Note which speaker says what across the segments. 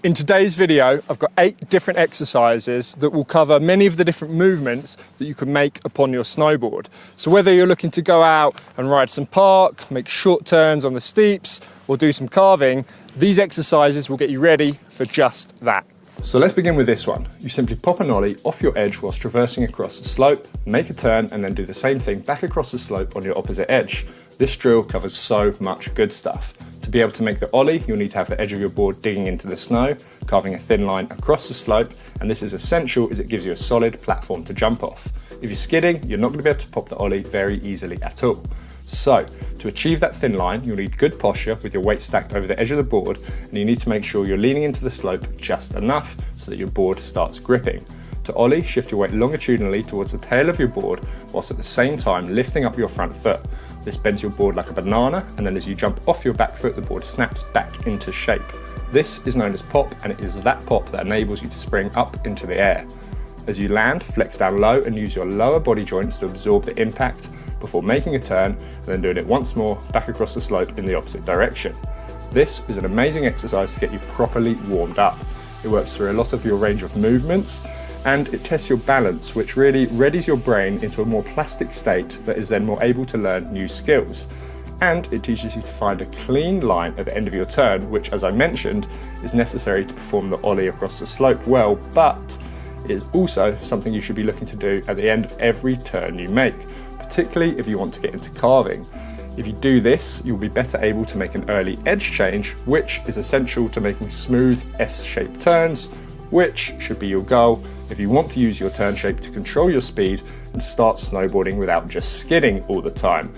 Speaker 1: In today's video, I've got 8 different exercises that will cover many of the different movements that you can make upon your snowboard. So whether you're looking to go out and ride some park, make short turns on the steeps, or do some carving, these exercises will get you ready for just that. So let's begin with this one. You simply pop an ollie off your edge whilst traversing across the slope, make a turn, and then do the same thing back across the slope on your opposite edge. This drill covers so much good stuff. To be able to make the ollie, you'll need to have the edge of your board digging into the snow, carving a thin line across the slope, and this is essential as it gives you a solid platform to jump off. If you're skidding, you're not going to be able to pop the ollie very easily at all. So, to achieve that thin line, you'll need good posture with your weight stacked over the edge of the board, and you need to make sure you're leaning into the slope just enough so that your board starts gripping. To ollie, shift your weight longitudinally towards the tail of your board, whilst at the same time lifting up your front foot. This bends your board like a banana, and then as you jump off your back foot, the board snaps back into shape. This is known as pop, and it is that pop that enables you to spring up into the air. As you land, flex down low and use your lower body joints to absorb the impact before making a turn, and then doing it once more back across the slope in the opposite direction. This is an amazing exercise to get you properly warmed up. It works through a lot of your range of movements, and it tests your balance, which really readies your brain into a more plastic state that is then more able to learn new skills. And it teaches you to find a clean line at the end of your turn, which, as I mentioned, is necessary to perform the ollie across the slope well, but it is also something you should be looking to do at the end of every turn you make, particularly if you want to get into carving. If you do this, you'll be better able to make an early edge change, which is essential to making smooth S-shaped turns, which should be your goal if you want to use your turn shape to control your speed and start snowboarding without just skidding all the time.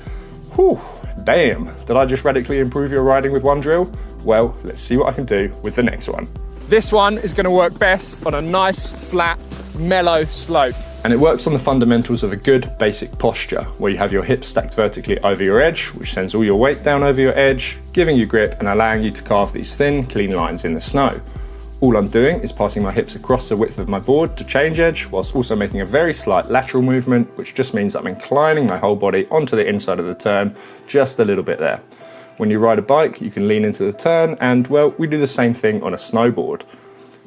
Speaker 1: Whew, damn, did I just radically improve your riding with one drill? Well, let's see what I can do with the next one. This one is going to work best on a nice, flat, mellow slope. And it works on the fundamentals of a good basic posture, where you have your hips stacked vertically over your edge, which sends all your weight down over your edge, giving you grip and allowing you to carve these thin, clean lines in the snow. All I'm doing is passing my hips across the width of my board to change edge, whilst also making a very slight lateral movement, which just means I'm inclining my whole body onto the inside of the turn, just a little bit there. When you ride a bike, you can lean into the turn, and well, we do the same thing on a snowboard.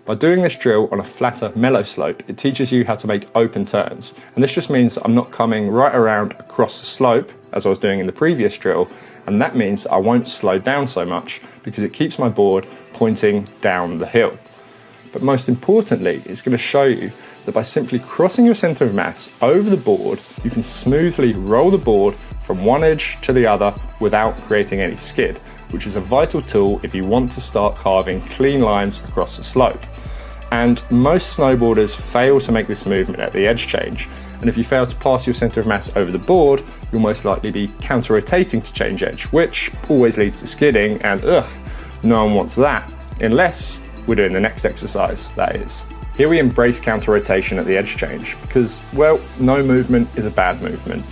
Speaker 1: By doing this drill on a flatter, mellow slope, it teaches you how to make open turns. And this just means that I'm not coming right around across the slope, as I was doing in the previous drill, and that means I won't slow down so much because it keeps my board pointing down the hill. But most importantly, it's going to show you that by simply crossing your center of mass over the board, you can smoothly roll the board from one edge to the other without creating any skid, which is a vital tool if you want to start carving clean lines across the slope. And most snowboarders fail to make this movement at the edge change, and if you fail to pass your center of mass over the board, you'll most likely be counter-rotating to change edge, which always leads to skidding, and no one wants that, unless we're doing the next exercise, that is. Here we embrace counter-rotation at the edge change, because, well, no movement is a bad movement.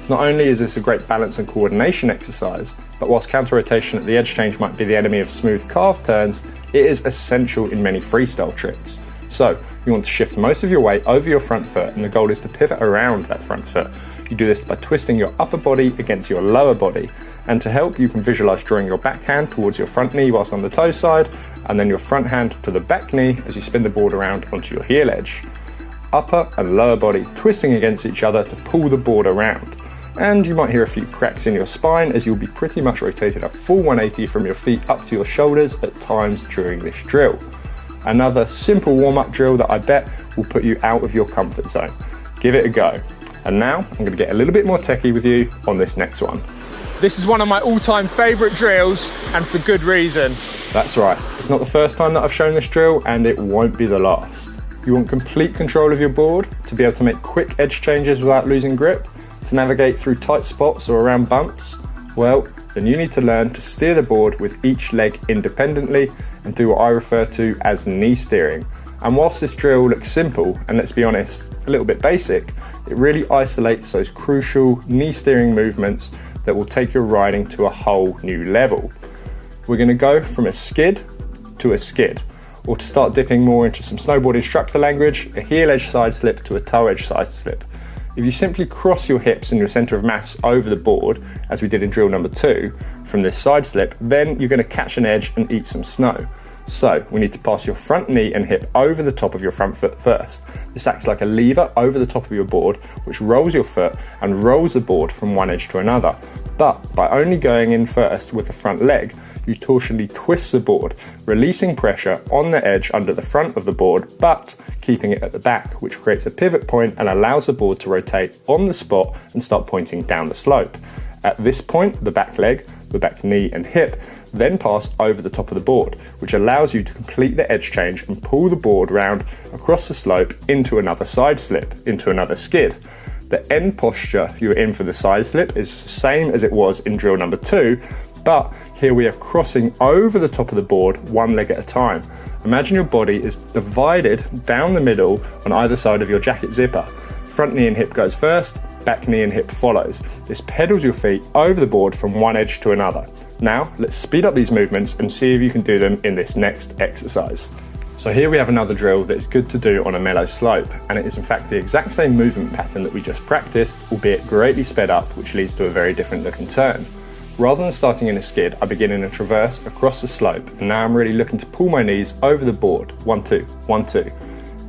Speaker 1: Not only is this a great balance and coordination exercise, but whilst counter-rotation at the edge change might be the enemy of smooth carved turns, it is essential in many freestyle tricks. So, you want to shift most of your weight over your front foot, and the goal is to pivot around that front foot. You do this by twisting your upper body against your lower body. And to help, you can visualize drawing your back hand towards your front knee whilst on the toe side, and then your front hand to the back knee as you spin the board around onto your heel edge. Upper and lower body twisting against each other to pull the board around. And you might hear a few cracks in your spine as you'll be pretty much rotated a full 180 from your feet up to your shoulders at times during this drill. Another simple warm-up drill that I bet will put you out of your comfort zone. Give it a go. And now I'm going to get a little bit more techie with you on this next one. This is one of my all-time favourite drills, and for good reason. That's right, it's not the first time that I've shown this drill, and it won't be the last. You want complete control of your board, to be able to make quick edge changes without losing grip, to navigate through tight spots or around bumps? Well, then you need to learn to steer the board with each leg independently and do what I refer to as knee steering. And whilst this drill looks simple, and let's be honest, a little bit basic, it really isolates those crucial knee steering movements that will take your riding to a whole new level. We're going to go from a skid to a skid, or to start dipping more into some snowboard instructor language, a heel edge side slip to a toe edge side slip. If you simply cross your hips and your center of mass over the board, as we did in drill number 2, from this side slip, then you're going to catch an edge and eat some snow. So we need to pass your front knee and hip over the top of your front foot first. This acts like a lever over the top of your board, which rolls your foot and rolls the board from one edge to another. But by only going in first with the front leg, you torsionally twist the board, releasing pressure on the edge under the front of the board, but keeping it at the back, which creates a pivot point and allows the board to rotate on the spot and start pointing down the slope. At this point, the back leg, the back knee and hip then pass over the top of the board, which allows you to complete the edge change and pull the board round across the slope into another side slip, into another skid. The end posture you're in for the side slip is the same as it was in drill number 2, but here we are crossing over the top of the board one leg at a time. Imagine your body is divided down the middle on either side of your jacket zipper. Front knee and hip goes first, back knee and hip follows. This pedals your feet over the board from one edge to another. Now, let's speed up these movements and see if you can do them in this next exercise. So here we have another drill that is good to do on a mellow slope, and it is in fact the exact same movement pattern that we just practiced, albeit greatly sped up, which leads to a very different looking turn. Rather than starting in a skid, I begin in a traverse across the slope, and now I'm really looking to pull my knees over the board. 1, 2, 1, 2.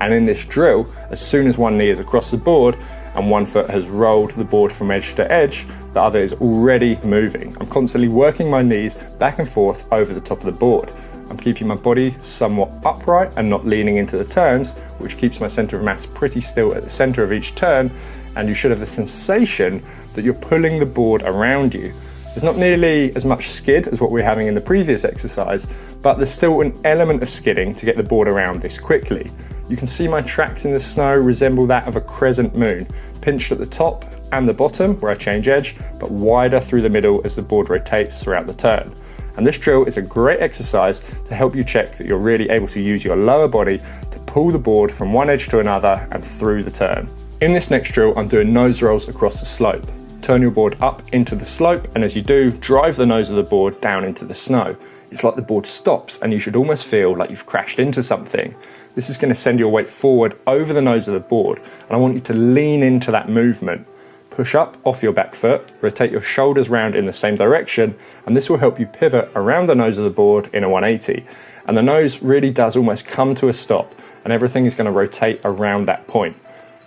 Speaker 1: And in this drill, as soon as one knee is across the board and one foot has rolled the board from edge to edge, the other is already moving. I'm constantly working my knees back and forth over the top of the board. I'm keeping my body somewhat upright and not leaning into the turns, which keeps my center of mass pretty still at the center of each turn, and you should have the sensation that you're pulling the board around you. There's not nearly as much skid as what we were having in the previous exercise, but there's still an element of skidding to get the board around this quickly. You can see my tracks in the snow resemble that of a crescent moon, pinched at the top and the bottom where I change edge, but wider through the middle as the board rotates throughout the turn. And this drill is a great exercise to help you check that you're really able to use your lower body to pull the board from one edge to another and through the turn. In this next drill, I'm doing nose rolls across the slope. Turn your board up into the slope, and as you do, drive the nose of the board down into the snow. It's like the board stops and you should almost feel like you've crashed into something. This is going to send your weight forward over the nose of the board, and I want you to lean into that movement. Push up off your back foot, rotate your shoulders round in the same direction, and this will help you pivot around the nose of the board in a 180. And the nose really does almost come to a stop, and everything is going to rotate around that point.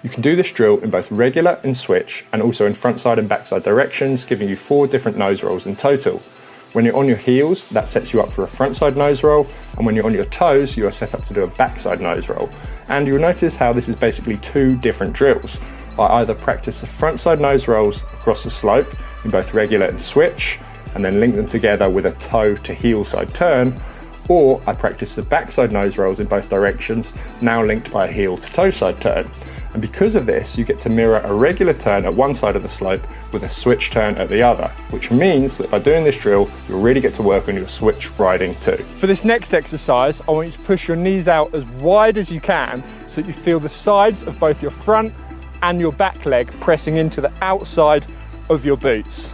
Speaker 1: You can do this drill in both regular and switch, and also in frontside and backside directions, giving you 4 different nose rolls in total. When you're on your heels, that sets you up for a frontside nose roll, and when you're on your toes, you are set up to do a backside nose roll. And you'll notice how this is basically 2 different drills. I either practice the frontside nose rolls across the slope in both regular and switch, and then link them together with a toe to heel side turn, or I practice the backside nose rolls in both directions, now linked by a heel to toe side turn. And because of this, you get to mirror a regular turn at one side of the slope with a switch turn at the other, which means that by doing this drill, you'll really get to work on your switch riding too. For this next exercise, I want you to push your knees out as wide as you can so that you feel the sides of both your front and your back leg pressing into the outside of your boots.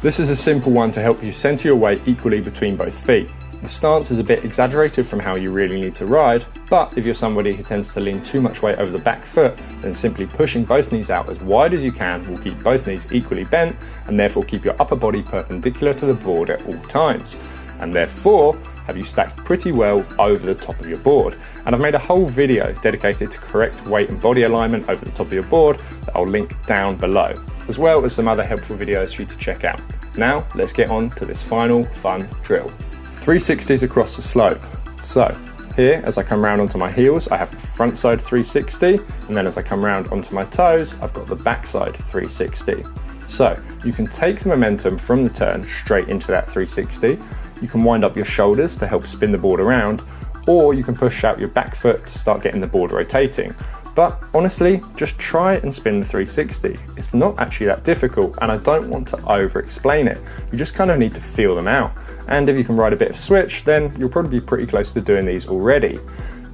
Speaker 1: This is a simple one to help you center your weight equally between both feet. The stance is a bit exaggerated from how you really need to ride, but if you're somebody who tends to lean too much weight over the back foot, then simply pushing both knees out as wide as you can will keep both knees equally bent and therefore keep your upper body perpendicular to the board at all times, and therefore have you stacked pretty well over the top of your board. And I've made a whole video dedicated to correct weight and body alignment over the top of your board that I'll link down below, as well as some other helpful videos for you to check out. Now let's get on to this final fun drill. 360s across the slope. So here, as I come round onto my heels, I have the front side 360, and then as I come round onto my toes, I've got the backside 360. So you can take the momentum from the turn straight into that 360. You can wind up your shoulders to help spin the board around, or you can push out your back foot to start getting the board rotating. But honestly, just try and spin the 360. It's not actually that difficult, and I don't want to over-explain it. You just kind of need to feel them out. And if you can ride a bit of switch, then you'll probably be pretty close to doing these already.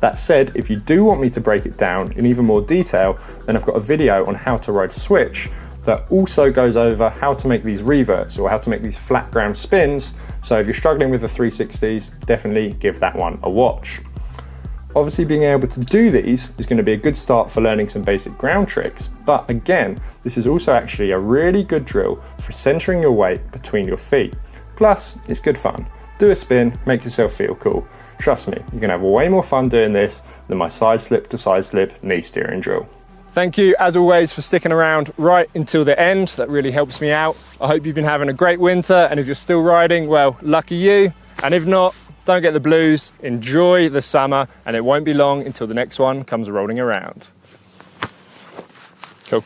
Speaker 1: That said, if you do want me to break it down in even more detail, then I've got a video on how to ride switch that also goes over how to make these reverts or how to make these flat ground spins. So if you're struggling with the 360s, definitely give that one a watch. Obviously, being able to do these is going to be a good start for learning some basic ground tricks, but again, this is also actually a really good drill for centering your weight between your feet. Plus, it's good fun. do a spin, make yourself feel cool. Trust me, you're going to have way more fun doing this than my side slip to side slip knee steering drill. Thank you, as always, for sticking around right until the end. That really helps me out. I hope you've been having a great winter, and if you're still riding, well, lucky you. And if not, don't get the blues, enjoy the summer, and it won't be long until the next one comes rolling around. Cool.